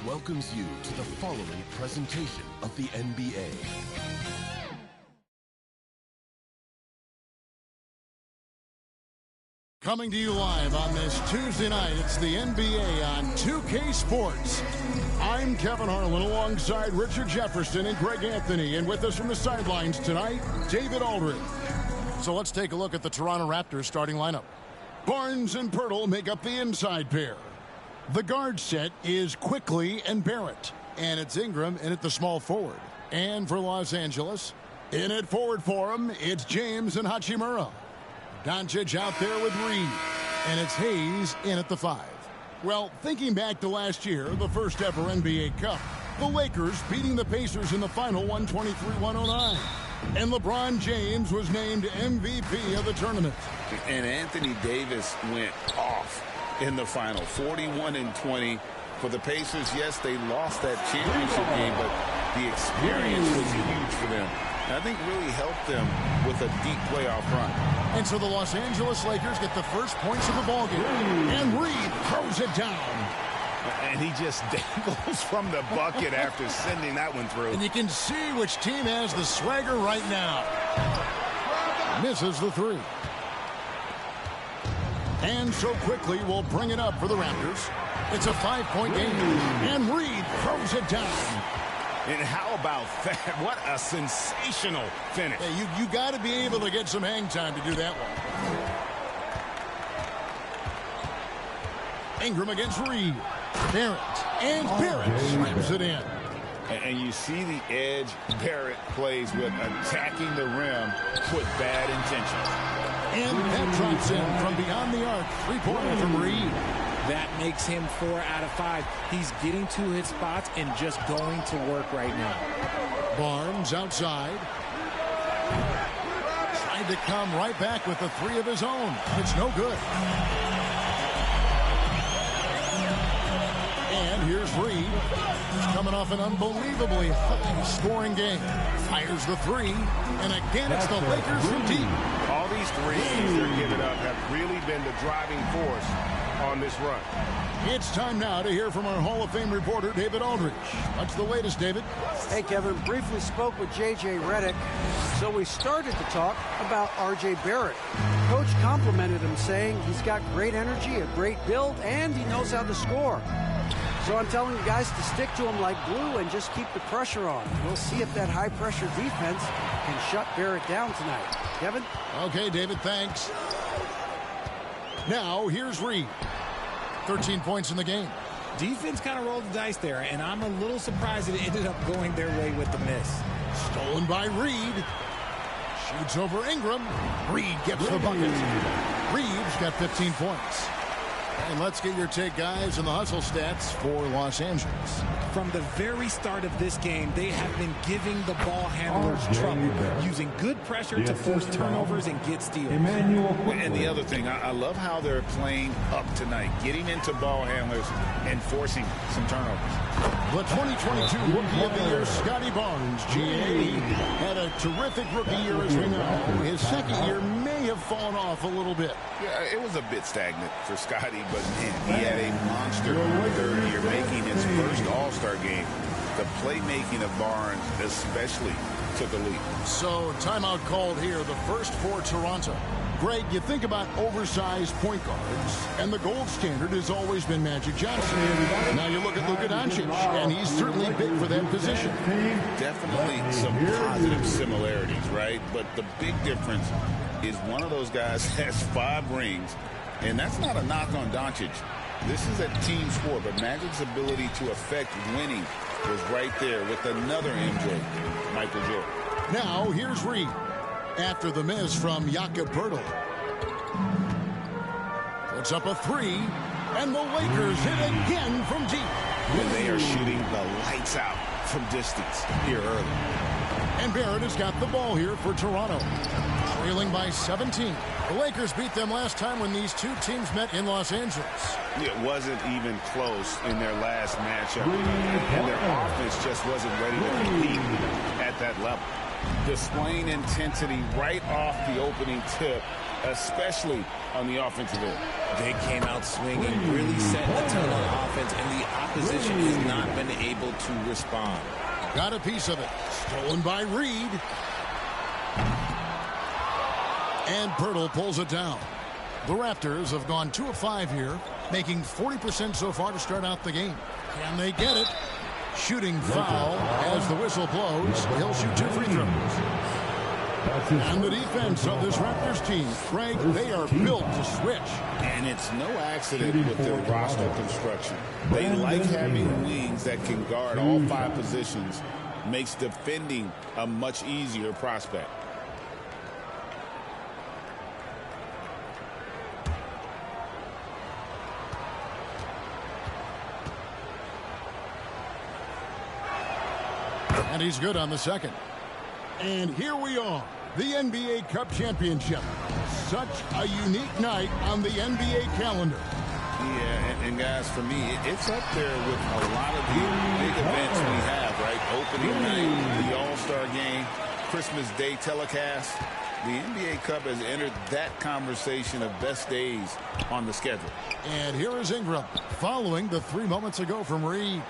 welcomes you to the following presentation of the NBA. Coming to you live on this Tuesday night, it's the NBA on 2K Sports. I'm Kevin Harlan alongside Richard Jefferson and Greg Anthony, and with us from the sidelines tonight, David Aldridge. So let's take a look at the Toronto Raptors starting lineup. Barnes and Poeltl make up the inside pair. The guard set is Quickley and Barrett, and it's Ingram in at the small forward. And for Los Angeles, in at forward for him, it's James and Hachimura. Doncic out there with Reed, and it's Hayes in at the 5. Well, thinking back to last year, the first ever NBA Cup, the Lakers beating the Pacers in the final 123-109. And LeBron James was named MVP of the tournament. And Anthony Davis went off in the final, 41-20 for the Pacers. Yes, they lost that championship game, but the experience was huge for them. And I think really helped them with a deep playoff run. And so the Los Angeles Lakers get the first points of the ballgame. And Reed throws it down. And he just dangles from the bucket after sending that one through. And you can see which team has the swagger right now. Misses the 3. And so Quickley will bring it up for the Raptors. It's a 5-point game. And Reed throws it down. And how about that? What a sensational finish. Hey, you got to be able to get some hang time to do that one. Ingram against Reed. Barrett. And Barrett slams it in. And you see the edge Barrett plays with, attacking the rim with bad intention. And that drops in from beyond the arc. 3-pointer from Reed. That makes him 4 out of 5. He's getting to his spots and just going to work right now. Barnes outside. Tried to come right back with the 3 of his own. It's no good. And here's Reed. He's coming off an unbelievably high-scoring game. Fires the 3. And again, it's the Lakers from deep. All these threes they're giving up have really been the driving force on this run. It's time now to hear from our Hall of Fame reporter, David Aldridge. What's the latest, David? Hey, Kevin. Briefly spoke with J.J. Redick, so we started to talk about R.J. Barrett. Coach complimented him, saying he's got great energy, a great build, and he knows how to score. So I'm telling you guys to stick to him like glue and just keep the pressure on. We'll see if that high-pressure defense can shut Barrett down tonight. Kevin? Okay, David, thanks. Now, here's Reed. 13 points in the game. Defense kind of rolled the dice there, and I'm a little surprised it ended up going their way with the miss. Stolen by Reed. Shoots over Ingram. Reed gets the bucket. Reed's got 15 points. And let's get your take, guys, on the hustle stats for Los Angeles. From the very start of this game, they have been giving the ball handlers trouble, using good pressure to force turnovers and get steals. And the other thing, I love how they're playing up tonight, getting into ball handlers and forcing some turnovers. The 2022 Rookie of the Year, Scotty Barnes, GA, had a terrific rookie year, as we know. His second year may have fallen off a little bit. Yeah, it was a bit stagnant for Scotty, but man, he had a monster third year, making his first All-Star game. The playmaking of Barnes especially took a leap. So, timeout called here, the first for Toronto. Greg, you think about oversized point guards, and the gold standard has always been Magic Johnson. Now you look at Luka Doncic, and he's certainly big for that position. Definitely some positive similarities, right? But the big difference is one of those guys has 5 rings, and that's not a knock on Doncic. This is a team sport, but Magic's ability to affect winning was right there with another MJ, Michael Jordan. Now, here's Reed. After the miss from Jakob Poeltl. Puts up a 3, and the Lakers hit again from deep. And they are shooting the lights out from distance here early. And Barrett has got the ball here for Toronto. Trailing by 17. The Lakers beat them last time when these two teams met in Los Angeles. It wasn't even close in their last matchup. And their offense just wasn't ready to compete at that level. Displaying intensity right off the opening tip especially on the offensive end. They came out swinging, really setting a ton on offense, and the opposition has not been able to respond. Got a piece of it. Stolen by Reed. And Pirtle pulls it down. The Raptors have gone 2 of 5 here, making 40% so far to start out the game. Can they get it? Shooting foul as the whistle blows. He'll shoot 2 free throws. And the defense of this Raptors team, Frank, they are built to switch. And it's no accident with their roster construction. They like having wings that can guard all 5 positions. Makes defending a much easier prospect. And he's good on the second. And here we are, the NBA Cup Championship. Such a unique night on the NBA calendar. Yeah, and guys, for me, it's up there with a lot of the big events we have, right? Opening night, the All-Star Game, Christmas Day telecast. The NBA Cup has entered that conversation of best days on the schedule. And here is Ingram, following the 3 moments ago from Reed.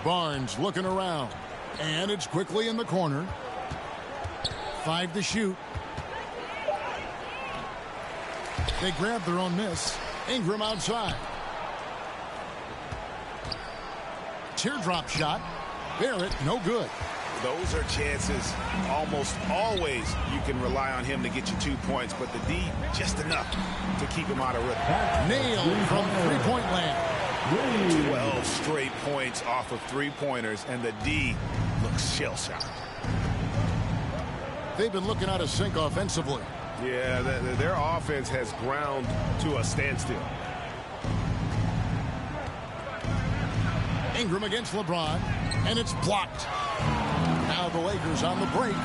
Barnes looking around, and it's quickly in the corner. 5 to shoot. They grab their own miss. Ingram outside. Teardrop shot. Barrett, no good. Those are chances. Almost always you can rely on him to get you 2 points, but the D, just enough to keep him out of rhythm. Nailed from three-point land. 12 straight points off of 3-pointers, and the D looks shell-shocked. They've been looking out of sync offensively. Yeah, their offense has ground to a standstill. Ingram against LeBron, and it's blocked. Now the Lakers on the break.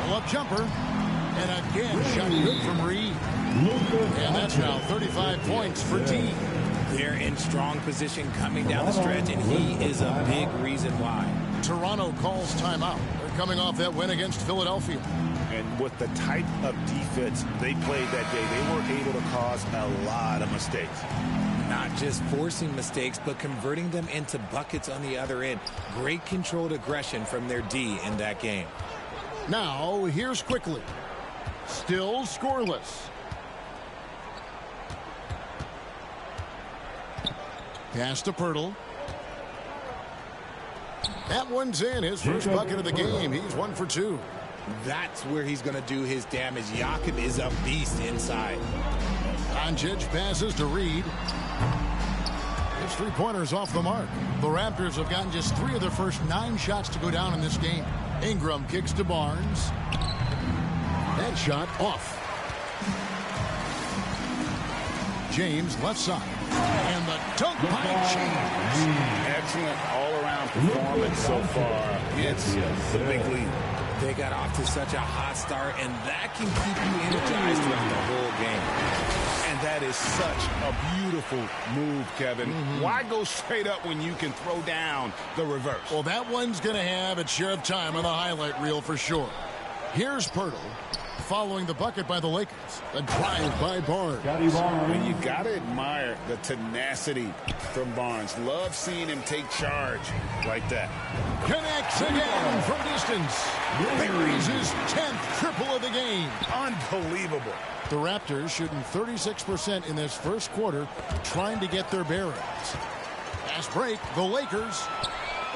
Pull-up jumper, and again shot good from Reed. And that's now 35 points for T. They're in strong position coming down the stretch, and he is a big reason why. Toronto calls timeout. They're coming off that win against Philadelphia. And with the type of defense they played that day, they were able to cause a lot of mistakes. Not just forcing mistakes, but converting them into buckets on the other end. Great controlled aggression from their D in that game. Now, here's quickly. Still scoreless. Pass to Pirtle. That one's in. His first bucket of the game. He's 1 for 2. That's where he's going to do his damage. Jakob is a beast inside. Doncic passes to Reed. His 3-pointers off the mark. The Raptors have gotten just 3 of their first 9 shots to go down in this game. Ingram kicks to Barnes. That shot off. James left side. And the dunk by James. Excellent all-around performance so far. It's the big lead. They got off to such a hot start, and that can keep you energized throughout the whole game. And that is such a beautiful move, Kevin. Why go straight up when you can throw down the reverse? Well, that one's going to have its share of time on the highlight reel for sure. Here's Pirtle following the bucket by the Lakers. A drive by Barnes. And you got to admire the tenacity from Barnes. Love seeing him take charge like that. Connects again from distance. Buries his 10th triple of the game. Unbelievable. The Raptors shooting 36% in this first quarter, trying to get their bearings. Fast break, the Lakers.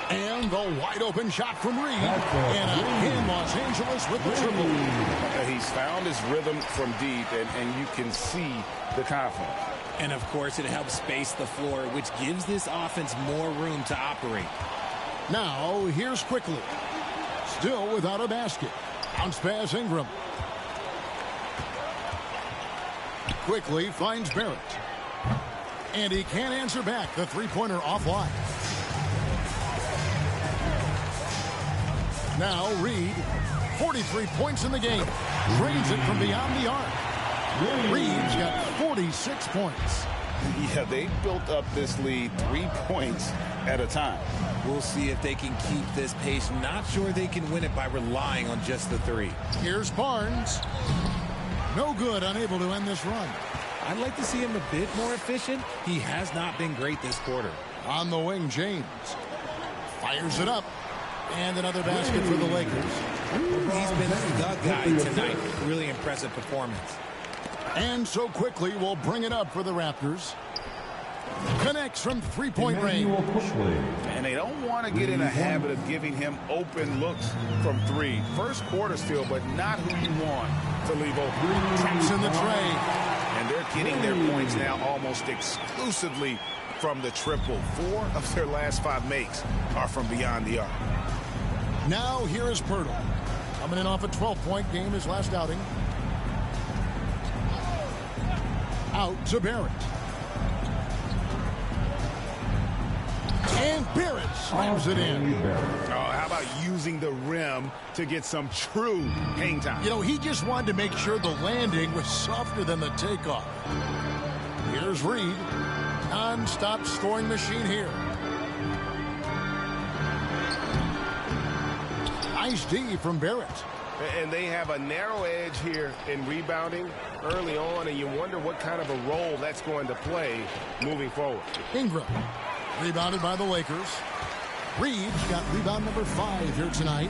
And the wide-open shot from Reed. And again, Los Angeles with the triple. He's found his rhythm from deep, and you can see the confidence. And, of course, it helps space the floor, which gives this offense more room to operate. Now, here's quickly. Still without a basket. Bounce pass Ingram. Quickly finds Barrett. And he can't answer back. The three-pointer offline. Now Reed, 43 points in the game. Drains it from beyond the arc. Reed's got 46 points. Yeah, they built up this lead 3 points at a time. We'll see if they can keep this pace. Not sure they can win it by relying on just the three. Here's Barnes. No good, unable to end this run. I'd like to see him a bit more efficient. He has not been great this quarter. On the wing, James fires it up. And another basket for the Lakers. He's been the guy tonight. Really impressive performance. And so quickly, we'll bring it up for the Raptors. Connects from three-point range. And they don't want to get in a habit of giving him open looks from three. First quarter still, but not who you want to leave open. Traps in the tray. And they're getting their points now almost exclusively from the triple. 4 of their last 5 makes are from beyond the arc. Now here is Poeltl. Coming in off a 12-point game his last outing. Out to Barrett. And Barrett slams it in. Oh, how about using the rim to get some true hang time? You know, he just wanted to make sure the landing was softer than the takeoff. Here's Reed. Non-stop scoring machine here. Nice D from Barrett. And they have a narrow edge here in rebounding early on, and you wonder what kind of a role that's going to play moving forward. Ingram, rebounded by the Lakers. Reed's got rebound number 5 here tonight.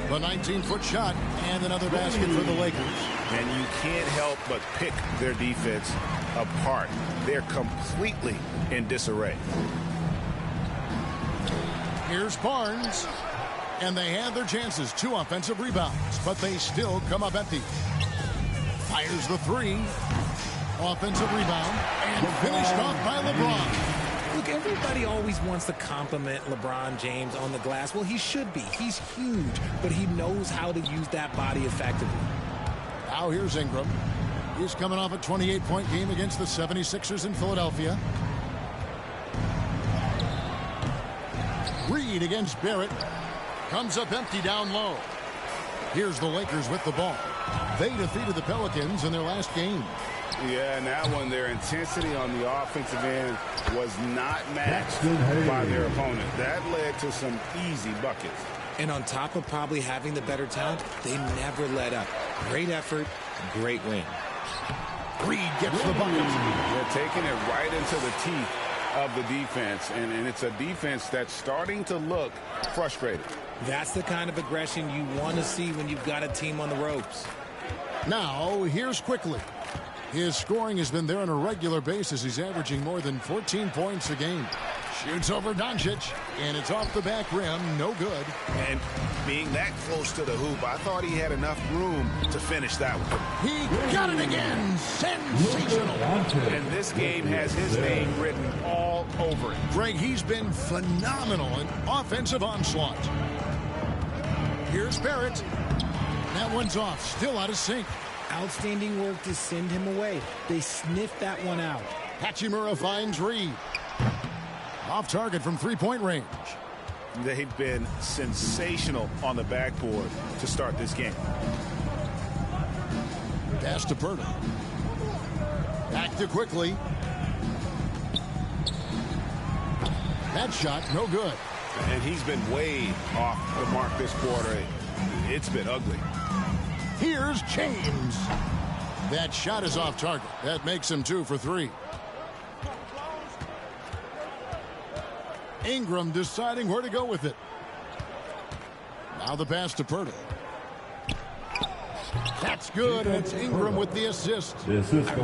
The 19-foot shot and another basket for the Lakers. And you can't help but pick their defense apart. They're completely in disarray. Here's Barnes. And they had their chances. 2 offensive rebounds, but they still come up empty. Fires the 3. Offensive rebound. And finished off by LeBron. Look, everybody always wants to compliment LeBron James on the glass. Well, he should be. He's huge, but he knows how to use that body effectively. Now here's Ingram. He's coming off a 28-point game against the 76ers in Philadelphia. Reed against Barrett. Comes up empty down low. Here's the Lakers with the ball. They defeated the Pelicans in their last game. Yeah, and that one, their intensity on the offensive end was not matched by their opponent. That led to some easy buckets. And on top of probably having the better talent, they never let up. Great effort, great win. Reed gets the bucket. They're taking it right into the teeth of the defense, and it's a defense that's starting to look frustrated. That's the kind of aggression you want to see when you've got a team on the ropes. Now, here's Quickly. His scoring has been there on a regular basis. He's averaging more than 14 points a game. Shoots over Doncic, and it's off the back rim. No good. And being that close to the hoop, I thought he had enough room to finish that one. He got it again. Sensational. And this game has his name written all over it. Greg, he's been phenomenal in offensive onslaught. Here's Barrett. That one's off. Still out of sync. Outstanding work to send him away. They sniffed that one out. Hachimura finds Reed. Off target from three-point range. They've been sensational on the backboard to start this game. Pass to Poeltl. Back to Quickly. That shot, no good. And he's been way off the mark this quarter. It's been ugly. Here's James. That shot is off target. That makes him 2 for 3. Ingram deciding where to go with it. Now the pass to Poeltl. That's good. It's Ingram with the assist. I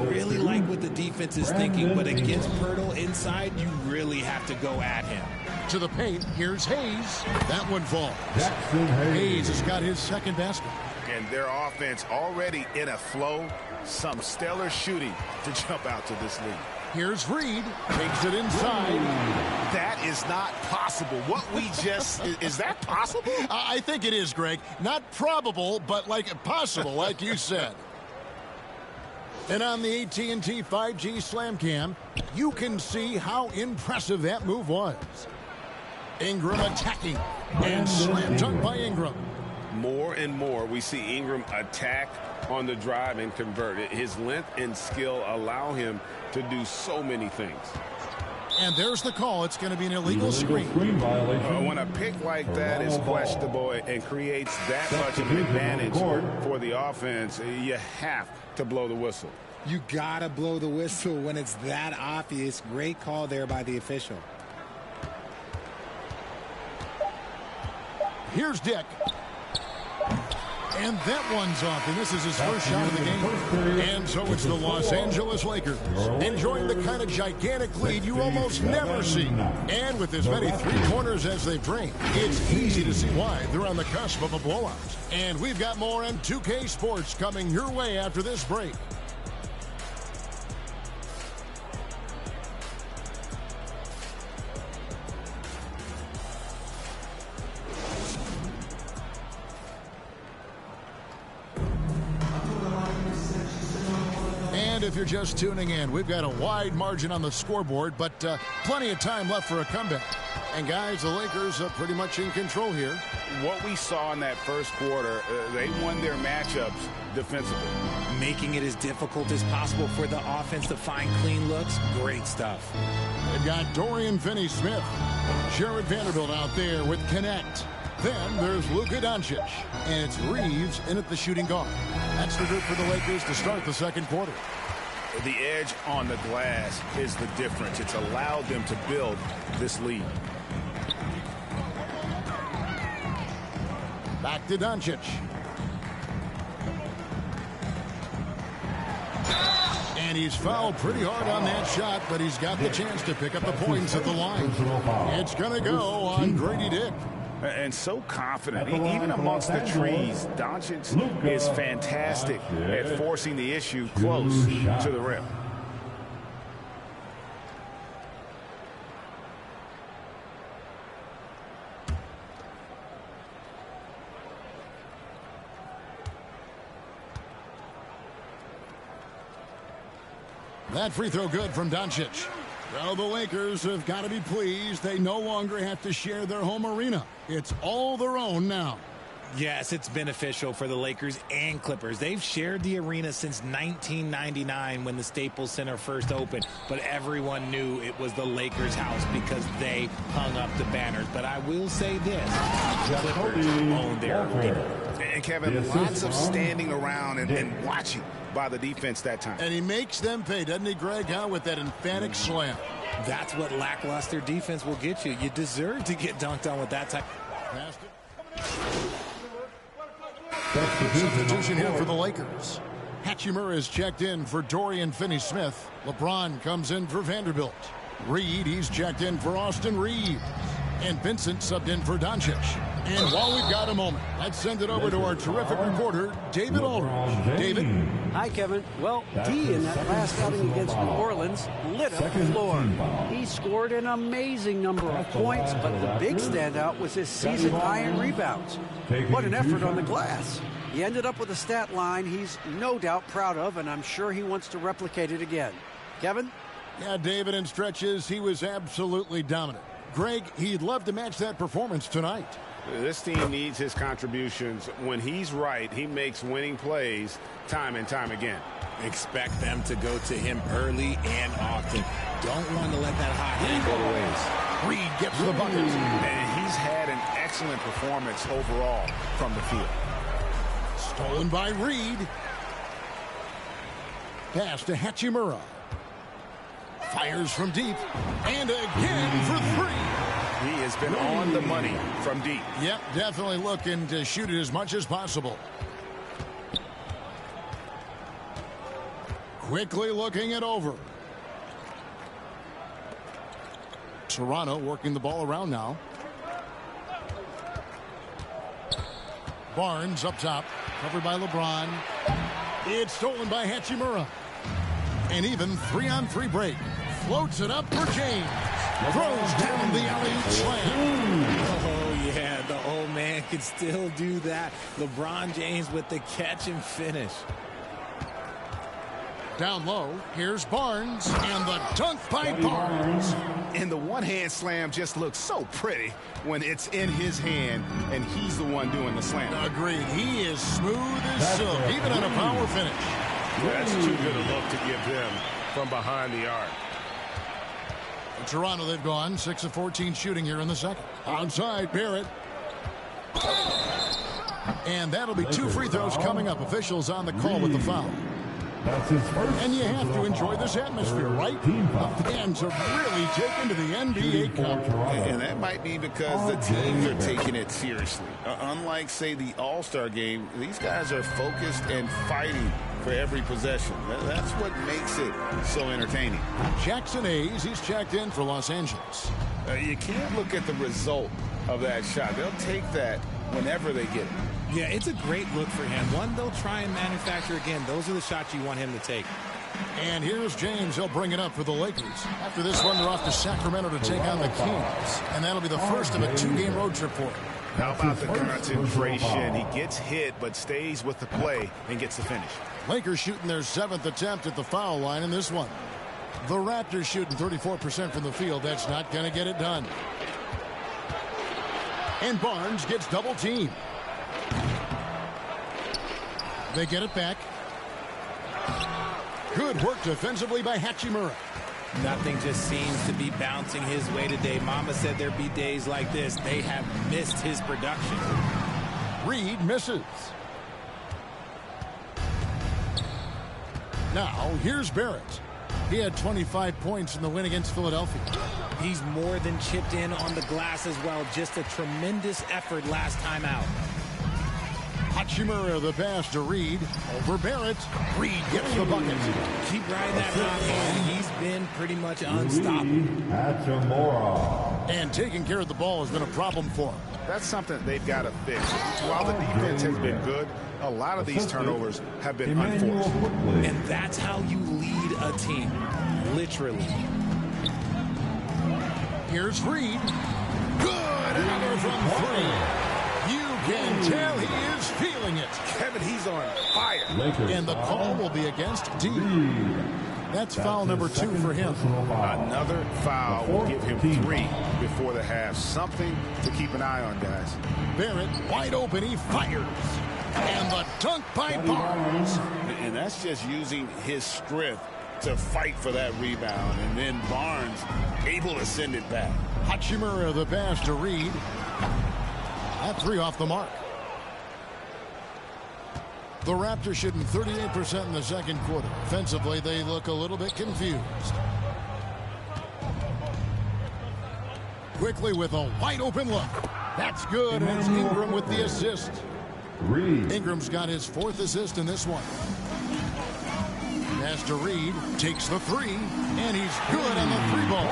really like what the defense is thinking, but against Poeltl inside, you really have to go at him. To the paint, here's Hayes. That one falls. Hayes has got his second basket. And their offense already in a flow. Some stellar shooting to jump out to this lead. Here's Reed. Takes it inside. That is not possible. What we just... is that possible? I think it is, Greg. Not probable, but like possible, like you said. And on the AT&T 5G Slam Cam, you can see how impressive that move was. Ingram attacking. And slam dunk by Ingram. More and more we see Ingram attack on the drive and convert. His length and skill allow him to do so many things. And there's the call. It's going to be an illegal screen. When a pick like that is questionable and creates that much of an advantage for the offense, you have to blow the whistle. You gotta blow the whistle when it's that obvious. Great call there by the official. Here's Dick. And that one's off, and this is his first shot of the game. And so it's the Los Angeles Lakers enjoying the kind of gigantic lead you almost never see. And with as many three-pointers as they bring, it's easy to see why they're on the cusp of a blowout. And we've got more on 2K Sports coming your way after this break. If you're just tuning in, we've got a wide margin on the scoreboard, but plenty of time left for a comeback. And guys, the Lakers are pretty much in control here. What we saw in that first quarter, they won their matchups defensively. Making it as difficult as possible for the offense to find clean looks. Great stuff. They've got Dorian Finney-Smith, Jared Vanderbilt out there with Connect. Then there's Luka Doncic, and it's Reeves in at the shooting guard. That's the group for the Lakers to start the second quarter. The edge on the glass is the difference. It's allowed them to build this lead. Back to Doncic. And he's fouled pretty hard on that shot, but he's got the chance to pick up the points at the line. It's going to go on Grady Dick. And so confident, even amongst the trees. Doncic is fantastic at forcing the issue close to the rim. That free throw good from Doncic. Well, the Lakers have got to be pleased. They no longer have to share their home arena. It's all their own now. Yes, it's beneficial for the Lakers and Clippers. They've shared the arena since 1999 when the Staples Center first opened, but everyone knew it was the Lakers' house because they hung up the banners. But I will say this, the Clippers own their arena. And Kevin, lots of standing around and watching by the defense that time. And he makes them pay, doesn't he, Greg, with that emphatic slam. That's what lackluster defense will get you. You deserve to get dunked on with that type. Substitution here for the Lakers. Hachimura is checked in for Dorian Finney-Smith. LeBron comes in for Vanderbilt. Reed, he's checked in for Austin Reeves. And Vincent subbed in for Doncic. And while we've got a moment, let's send it over to our terrific reporter, David Aldridge. David? Hi, Kevin. Well, D in that last outing against New Orleans lit up the floor. He scored an amazing number of points, but the big standout was his season high in rebounds. What an effort on the glass. He ended up with a stat line he's no doubt proud of, and I'm sure he wants to replicate it again. Kevin? Yeah, David, in stretches, he was absolutely dominant. Greg, he'd love to match that performance tonight. This team needs his contributions. When he's right, he makes winning plays time and time again. Expect them to go to him early and often. Don't want to let that hot hand go to waste. Reed gets the bucket. And he's had an excellent performance overall from the field. Stolen by Reed. Pass to Hachimura. Fires from deep. And again for three. He has been on the money from deep. Yep, definitely looking to shoot it as much as possible. Quickly looking it over. Toronto working the ball around now. Barnes up top, covered by LeBron. It's stolen by Hachimura. And even 3-on-3 break. Floats it up for James. Throws down the alley-oop slam. Oh, yeah, the old man can still do that. LeBron James with the catch and finish. Down low, here's Barnes, and the dunk by Barnes. And the one-hand slam just looks so pretty when it's in his hand, and he's the one doing the slam. Agreed. He is smooth as silk, even on a power finish. That's too good a look to give them from behind the arc. In Toronto, they've gone 6 of 14 shooting here in the second. Outside, Barrett. And that'll be 2 free throws coming up. Officials on the call with the foul. That's his first. And you have to enjoy this atmosphere, right? The fans are really taken to the NBA Cup. And that might be because the teams are taking it seriously. Unlike, say, the All-Star game, these guys are focused and fighting for every possession. That's what makes it so entertaining. Jackson Hayes, he's checked in for Los Angeles. You can't look at the result of that shot. They'll take that whenever they get it. Yeah, it's a great look for him. One they'll try and manufacture again. Those are the shots you want him to take. And here's James. He'll bring it up for the Lakers. After this one, they're off to Sacramento to take on the Kings. And that'll be the first of a 2-game road trip for him. How about the concentration? He gets hit, but stays with the play and gets the finish. Lakers shooting their 7th attempt at the foul line in this one. The Raptors shooting 34% from the field. That's not going to get it done. And Barnes gets double teamed. They get it back. Good work defensively by Hachimura. Nothing just seems to be bouncing his way today. Mama said there'd be days like this. They have missed his production. Reed misses. Now, here's Barrett. He had 25 points in the win against Philadelphia. He's more than chipped in on the glass as well. Just a tremendous effort last time out. Hachimura the pass to Reed. Over Barrett. Reed gets the bucket. Keep riding that hot hand. He's been pretty much unstoppable. Hachimura. And taking care of the ball has been a problem for him. That's something they've got to fix. While the defense has been good, a lot of these turnovers have been unforced. And that's how you lead a team. Literally. Here's Reed. Good. Another from 3. You can tell he is feeling it. Kevin, he's on fire. And the call will be against D. That's foul number 2 for him. Another foul will give him 3 before the half. Something to keep an eye on, guys. Barrett wide open. He fires. And the dunk by Barnes. And that's just using his strength to fight for that rebound. And then Barnes able to send it back. Hachimura the pass to Reed. That 3 off the mark. The Raptors shooting 38% in the second quarter. Offensively, they look a little bit confused. Quickly with a wide open look. That's good, and it's Ingram with the assist. Ingram's got his 4th assist in this one. Pass to Reed, takes the 3, and he's good on the 3-ball.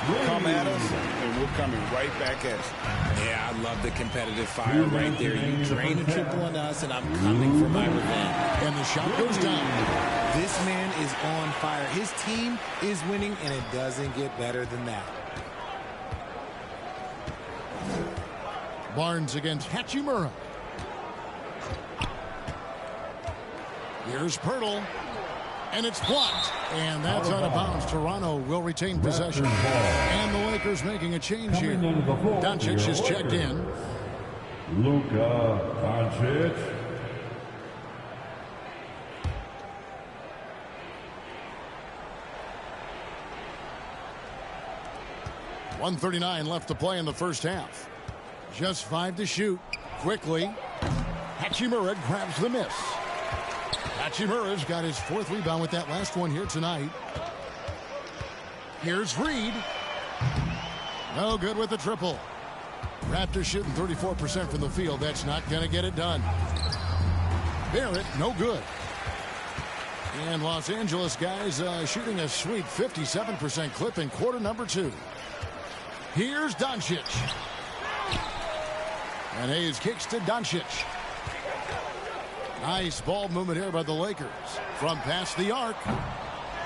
We'll come at us, and we're coming right back at you. Yeah, I love the competitive fire right there. You drain a triple on us, and I'm coming for my revenge. And the shot goes down. This man is on fire. His team is winning, and it doesn't get better than that. Barnes against Hachimura. Here's Pirtle. And it's blocked. And that's out of bounds. Toronto will retain possession. And the Lakers making a change here. Doncic is checked in. Luka Doncic. .139 left to play in the first half. Just 5 to shoot. Quickly. Hachimura grabs the miss. Hachimura's got his 4th rebound with that last one here tonight. Here's Reed. No good with the triple. Raptors shooting 34% from the field. That's not going to get it done. Barrett, no good. And Los Angeles guys shooting a sweet 57% clip in quarter number 2. Here's Doncic. And Hayes kicks to Doncic. Nice ball movement here by the Lakers. From past the arc.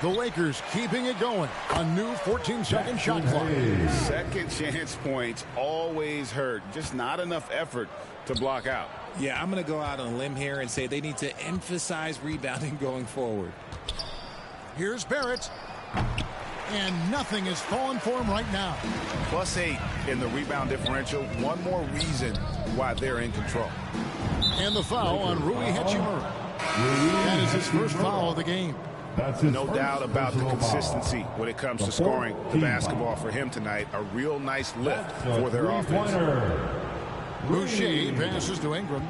The Lakers keeping it going. A new 14-second shot clock. Second chance points always hurt. Just not enough effort to block out. Yeah, I'm going to go out on a limb here and say they need to emphasize rebounding going forward. Here's Barrett. And nothing is falling for him right now. +8 in the rebound differential. One more reason why they're in control. And the foul on Rui Hachimura. That is his first foul of the game. No doubt about the consistency when it comes to scoring the basketball for him tonight. A real nice lift for their offense. Boucher passes to Ingram.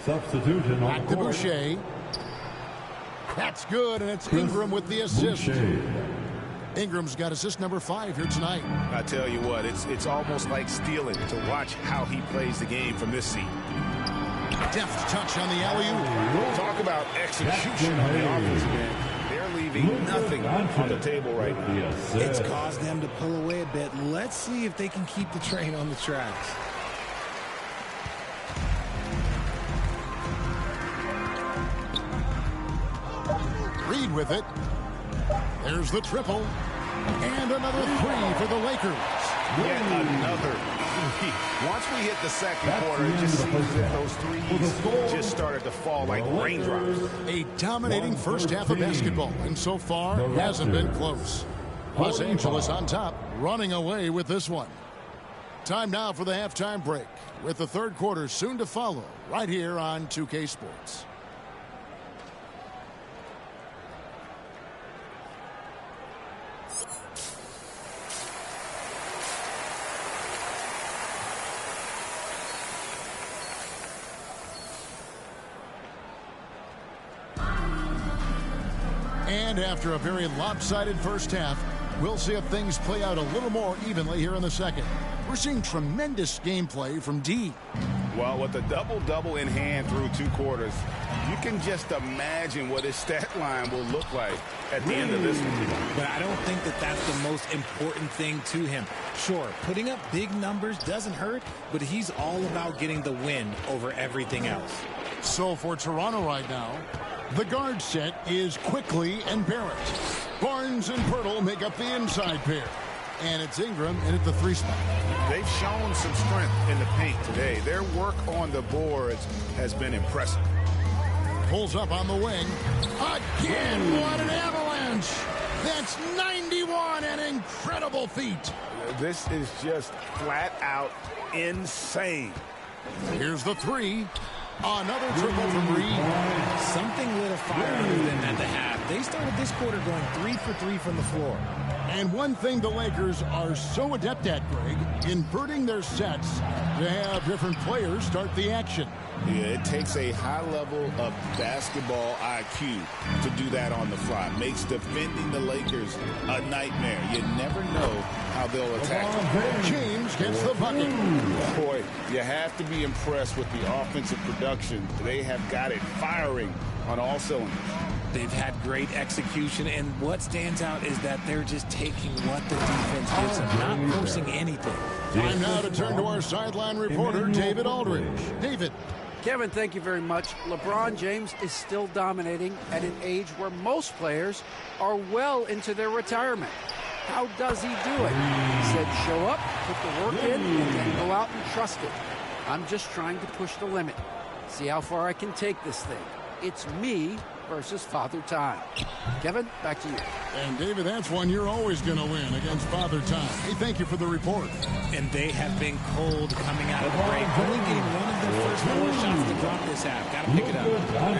Substitution on Back to Boucher. That's good, and it's Ingram with the assist. Ingram's got assist number 5 here tonight. I tell you what, it's almost like stealing to watch how he plays the game from this seat. Deft touch on the alley-oop. Talk about execution on the offensive end. They're leaving nothing on the table right now. It's caused them to pull away a bit. Let's see if they can keep the train on the tracks. Reed with it. There's the triple. And another 3 for the Lakers. Yet another 3. Once we hit the second quarter, it just seems as if those threes just started to fall like raindrops. A dominating first half of basketball, and so far hasn't been close. Los Angeles on top, running away with this one. Time now for the halftime break, with the third quarter soon to follow, right here on 2K Sports. And after a very lopsided first half, we'll see if things play out a little more evenly here in the second. We're seeing tremendous gameplay from D. Well, with a double-double in hand through 2 quarters, you can just imagine what his stat line will look like at the end of this one. But I don't think that that's the most important thing to him. Sure, putting up big numbers doesn't hurt, but he's all about getting the win over everything else. So for Toronto right now, the guard set is Quickly and Barrett. Barnes and Pirtle make up the inside pair. And it's Ingram in at the 3 spot. They've shown some strength in the paint today. Their work on the boards has been impressive. Pulls up on the wing. Again, what an avalanche. That's 91, an incredible feat. This is just flat out insane. Here's the 3. Another triple from Reed. Something lit a fire under them at the half. They started this quarter going 3 for 3 from the floor. And one thing the Lakers are so adept at, Greg, inverting their sets to have different players start the action. Yeah, it takes a high level of basketball IQ to do that on the fly. Makes defending the Lakers a nightmare. You never know how they'll attack. James gets the bucket. Boy, you have to be impressed with the offensive production. They have got it firing on all cylinders. They've had great execution, and what stands out is that they're just taking what the defense gives them, not forcing anything. Time now to turn to our sideline reporter, David Aldridge. David. Kevin, thank you very much. LeBron James is still dominating at an age where most players are well into their retirement. How does he do it? He said show up, put the work in, and then go out and trust it. I'm just trying to push the limit. See how far I can take this thing. It's me versus Father Time. Kevin, back to you. And David, that's one you're always going to win against Father Time. Hey, thank you for the report. And they have been cold coming out of the break. Only getting one of their first 4 shots to drop this half. Got to pick it up.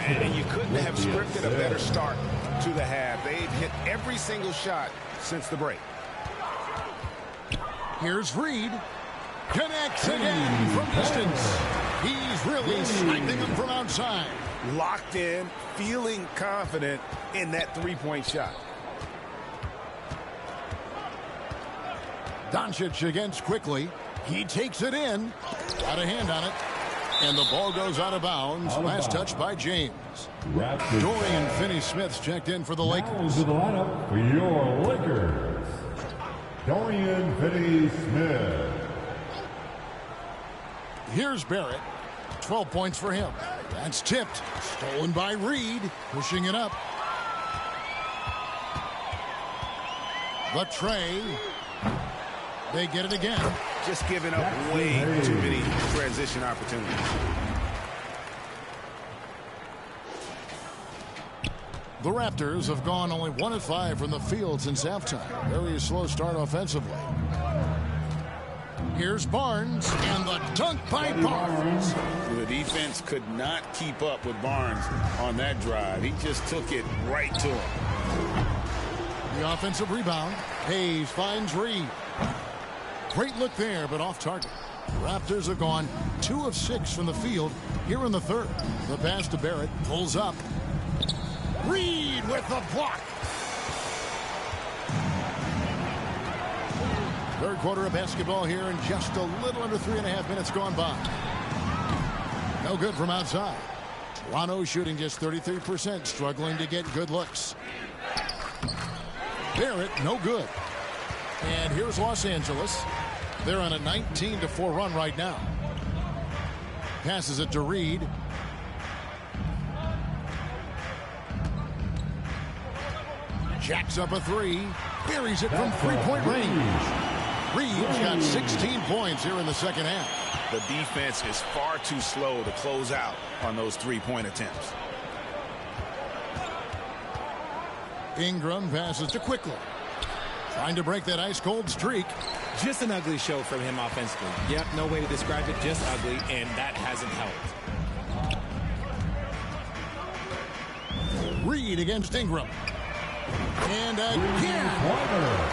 And you couldn't have scripted a better start to the half. They've hit every single shot since the break. Here's Reed. Connects again from distance. He's really sniping them from outside. Locked in, feeling confident in that 3-point shot. Doncic against Quickly. He takes it in. Got a hand on it. And the ball goes out of bounds. Last touch by James. Dorian Finney-Smith's checked in for the Lakers. To the lineup for your Lakers, Dorian Finney-Smith. Here's Barrett. 12 points for him. That's tipped. Stolen by Reed. Pushing it up. The tray. They get it again. Just giving up way too many transition opportunities. The Raptors have gone only 1 of 5 from the field since halftime. Very slow start offensively. Here's Barnes, and the dunk by Barnes. The defense could not keep up with Barnes on that drive. He just took it right to him. The offensive rebound. Hayes finds Reed. Great look there, but off target. Raptors have gone 2 of 6 from the field here in the third. The pass to Barrett pulls up. Reed with the block. Third quarter of basketball here, and just a little under 3.5 minutes gone by. No good from outside. Toronto shooting just 33%, struggling to get good looks. Barrett, no good. And here's Los Angeles. They're on a 19-4 run right now. Passes it to Reed. Jacks up a 3. Buries it from three-point range. Reed's got 16 points here in the second half. The defense is far too slow to close out on those three-point attempts. Ingram passes to Quickly. Trying to break that ice-cold streak. Just an ugly show from him offensively. Yep, no way to describe it, just ugly, and that hasn't helped. Reed against Ingram. And again,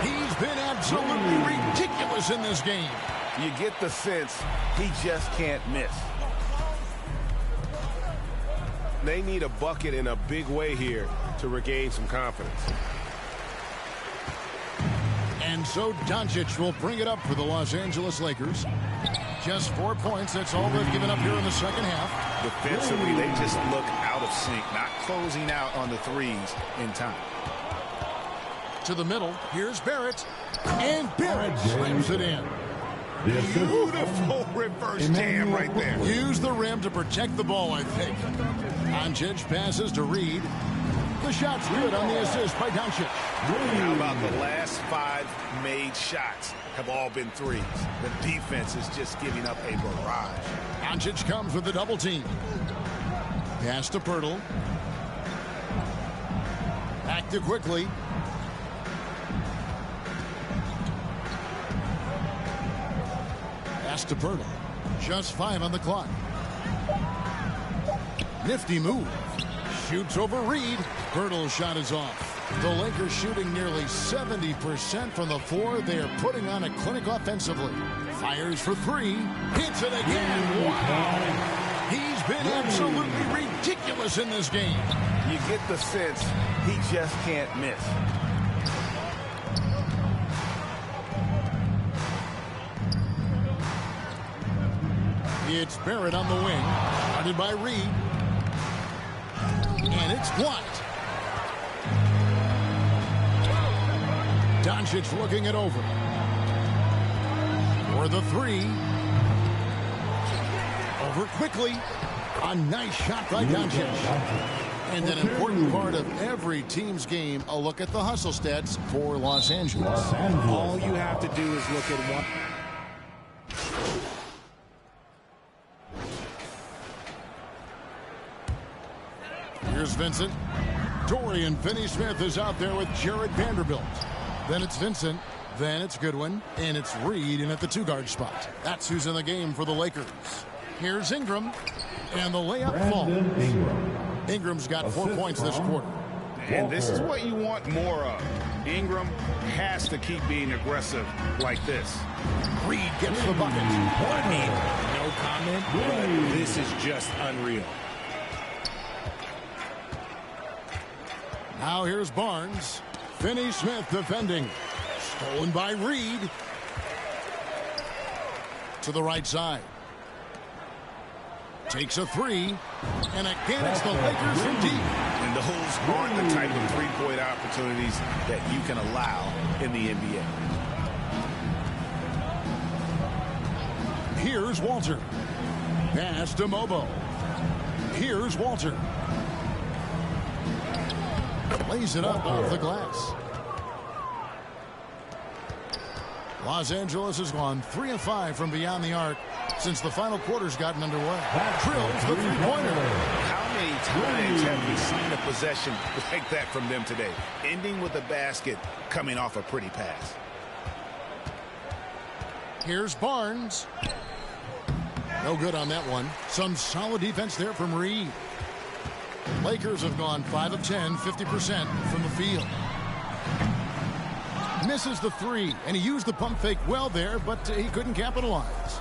he's been absolutely ridiculous in this game. You get the sense he just can't miss. They need a bucket in a big way here to regain some confidence. And so Doncic will bring it up for the Los Angeles Lakers. Just 4 points. That's all they've given up here in the second half. Defensively, they just look out of sync, not closing out on the threes in time. To the middle. Here's Barrett. And Barrett slams it in. Beautiful reverse jam right there. Use the rim to protect the ball, I think. Doncic passes to Reed. The shot's good on the assist by Doncic. How about the last 5 made shots have all been threes? The defense is just giving up a barrage. Doncic comes with the double team. Pass to Pirtle. Back to Quickly. Pass to Pirtle. Just 5 on the clock. Nifty move. Shoots over Reed. Pirtle's shot is off. The Lakers shooting nearly 70% from the floor. They are putting on a clinic offensively. Fires for 3. Hits it again. Wow. He's been absolutely ridiculous in this game. You get the sense he just can't miss. It's Barrett on the wing. Guarded by Reed. And it's blocked. Doncic looking it over. For the 3. Over Quickly. A nice shot by Doncic. And an important part of every team's game, a look at the hustle stats for Los Angeles. All you have to do is look at one. Here's Vincent. Dorian Finney-Smith is out there with Jared Vanderbilt. Then it's Vincent. Then it's Goodwin. And it's Reed in at the 2-guard spot. That's who's in the game for the Lakers. Here's Ingram. And the layup falls. Ingram's got 4 points this quarter. And this is what you want more of. Ingram has to keep being aggressive like this. Reed gets the bucket. I mean, no comment, but this is just unreal. Now here's Barnes. Finney-Smith defending. Stolen by Reed. To the right side. Takes a 3. And again, it's the Lakers from deep. And those aren't the type of three-point opportunities that you can allow in the NBA. Here's Walter. Pass to Mobo. Here's Walter. Lays it up off the glass. Los Angeles has gone 3 of 5 from beyond the arc since the final quarter's gotten underway. Drills the three-pointer. How many times have we seen a possession like that from them today? Ending with a basket, coming off a pretty pass. Here's Barnes. No good on that one. Some solid defense there from Reed. Lakers have gone 5 of 10, 50% from the field. Misses the three, and he used the pump fake well there, but he couldn't capitalize.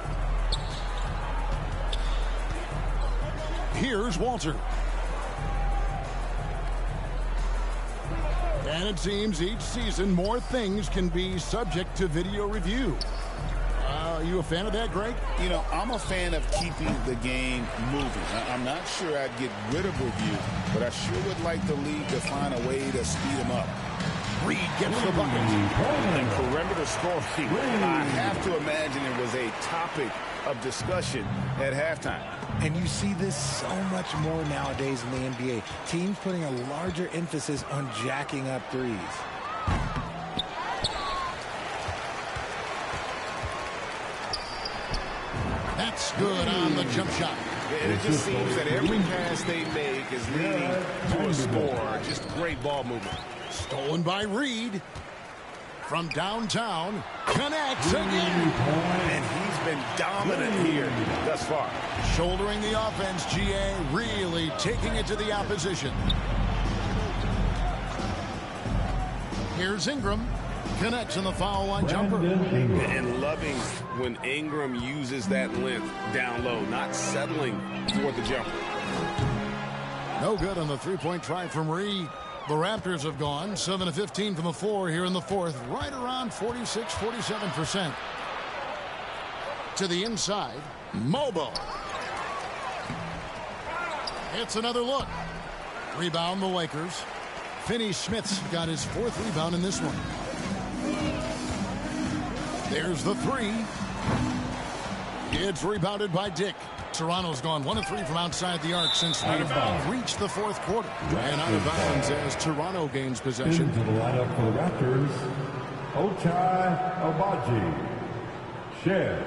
Here's Walter. And it seems each season more things can be subject to video review. Are you a fan of that, Greg? You know, I'm a fan of keeping the game moving. I'm not sure I'd get rid of review, but I sure would like the league to find a way to speed them up. Reed gets the bucket. And perimeter scoring, I have to imagine it was a topic of discussion at halftime. And you see this so much more nowadays in the NBA. Teams putting a larger emphasis on jacking up threes. That's good on the jump shot. And it just seems that every pass they make is leading to a score. Just great ball movement. Stolen by Reed. From downtown, connects again. And he's been dominant here thus far. Shouldering the offense, GA really taking it to the opposition. Here's Ingram. Connects in the foul line jumper. And loving when Ingram uses that length down low, not settling for the jumper. No good on the three-point try from Reed. The Raptors have gone 7 of 15 from the floor here in the fourth, right around 46, 47%. To the inside, Mobo. It's another look. Rebound the Lakers. Finney-Smith's got his fourth rebound in this one. There's the three. It's rebounded by Dick. Toronto's gone 1 of 3 from outside the arc since they've reached the fourth quarter. And out of bounds as Toronto gains possession. Into the lineup for the Raptors, Ochai Agbaji. Shed.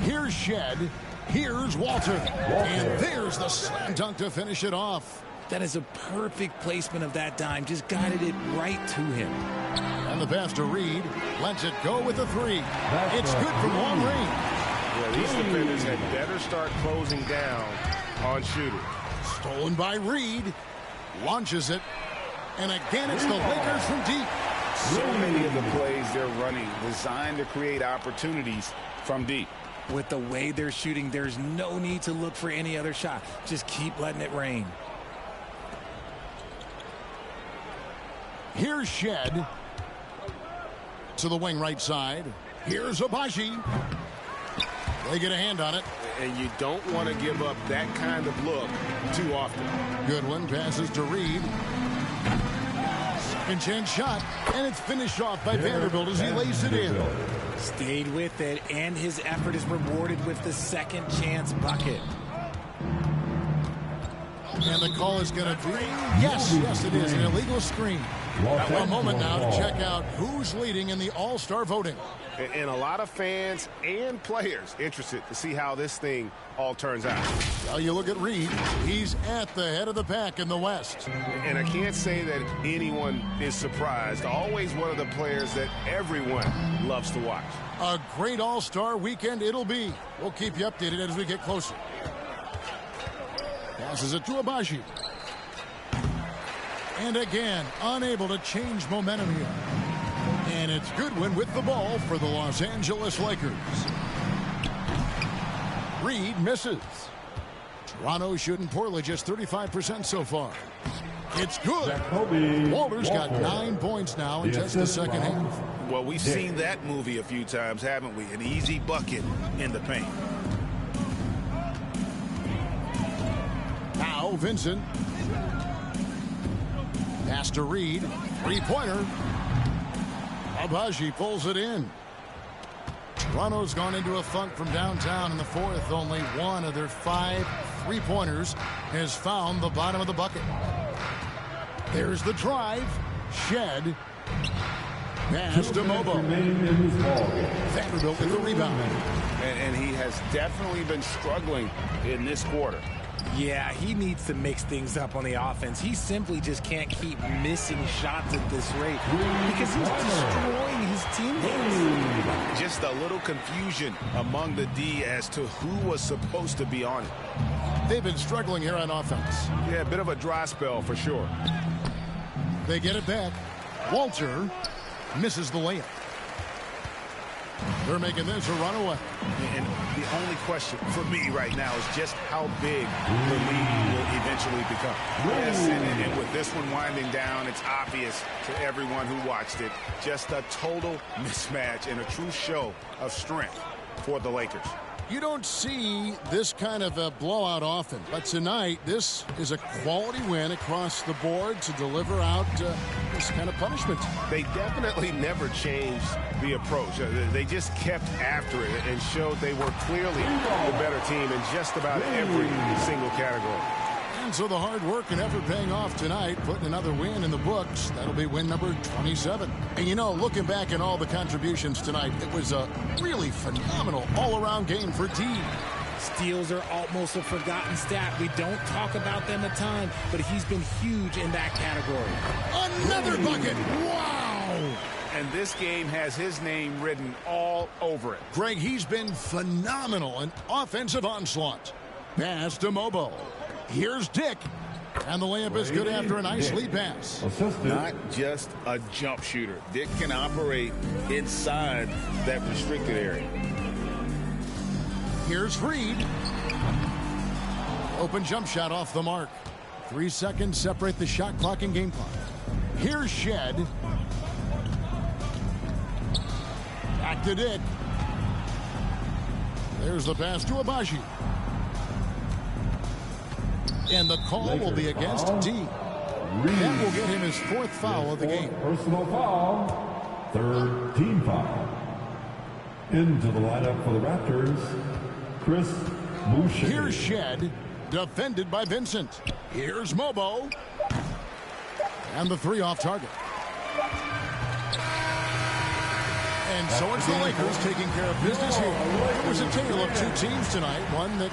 Here's Shed. Here's Walter. And there's the slam dunk to finish it off. That is a perfect placement of that dime. Just guided it right to him. And the pass to Reed. Lets it go with the three. It's good from long range. Yeah, these defenders had better start closing down on shooters. Stolen by Reed. Launches it. And again, it's the Lakers from deep. So many of the plays they're running designed to create opportunities from deep. With the way they're shooting, there's no need to look for any other shot. Just keep letting it rain. Here's Shed. To the wing right side. Here's Agbaji. They get a hand on it. And you don't want to give up that kind of look too often. Goodwin passes to Reed. Second chance shot. And it's finished off by Vanderbilt as he lays it in. Stayed with it, and his effort is rewarded with the second chance bucket. And the call is going to be, yes, it is, an illegal screen. A moment now to check out who's leading in the All-Star voting. And a lot of fans and players interested to see how this thing all turns out. Well, you look at Reed. He's at the head of the pack in the West. And I can't say that anyone is surprised. Always one of the players that everyone loves to watch. A great All-Star weekend it'll be. We'll keep you updated as we get closer. Passes it to Agbaji. And again, unable to change momentum here. And it's Goodwin with the ball for the Los Angeles Lakers. Reed misses. Toronto shooting poorly, just 35% so far. It's good. Walter's got 9 points now in just the second half. Well, we've seen that movie a few times, haven't we? An easy bucket in the paint. Now Vincent. Pass to Reed. Three-pointer. Agbaji pulls it in. Toronto's gone into a funk from downtown in the fourth. Only one of their 5 three-pointers has found the bottom of the bucket. There's the drive. Shed. Pass to Mobo. Vanderbilt with the rebound. And he has definitely been struggling in this quarter. Yeah, he needs to mix things up on the offense. He simply just can't keep missing shots at this rate because he's destroying his teammates. Just a little confusion among the D as to who was supposed to be on it. They've been struggling here on offense. Yeah, a bit of a dry spell for sure. They get it back. Walter misses the layup. They're making this a runaway. And the only question for me right now is just how big the lead will eventually become. Yes, and with this one winding down, it's obvious to everyone who watched it. Just a total mismatch and a true show of strength for the Lakers. You don't see this kind of a blowout often, but tonight this is a quality win across the board to deliver out this kind of punishment. They definitely never changed the approach. They just kept after it and showed they were clearly the better team in just about every single category. And so the hard work and effort paying off tonight, putting another win in the books. That'll be win number 27. And you know, looking back at all the contributions tonight, it was a really phenomenal all-around game for D. Steals are almost a forgotten stat. We don't talk about them a ton, but he's been huge in that category. Another bucket! Wow! And this game has his name written all over it. Greg, he's been phenomenal in offensive onslaught. Pass to Mobo. Here's Dick. And the layup is good after a nice lead pass. Not just a jump shooter. Dick can operate inside that restricted area. Here's Freed. Open jump shot off the mark. 3 seconds separate the shot clock and game clock. Here's Shed. Back to Dick. There's the pass to Abaji. And the call will be against D. That will get him his 4th foul of the game. Personal foul. 3rd team foul. Into the lineup for the Raptors, Chris Boucher. Here's Shed, defended by Vincent. Here's Mobo. And the 3 off target. And so it's the Lakers taking care of business here. It was a tale of 2 teams tonight. One that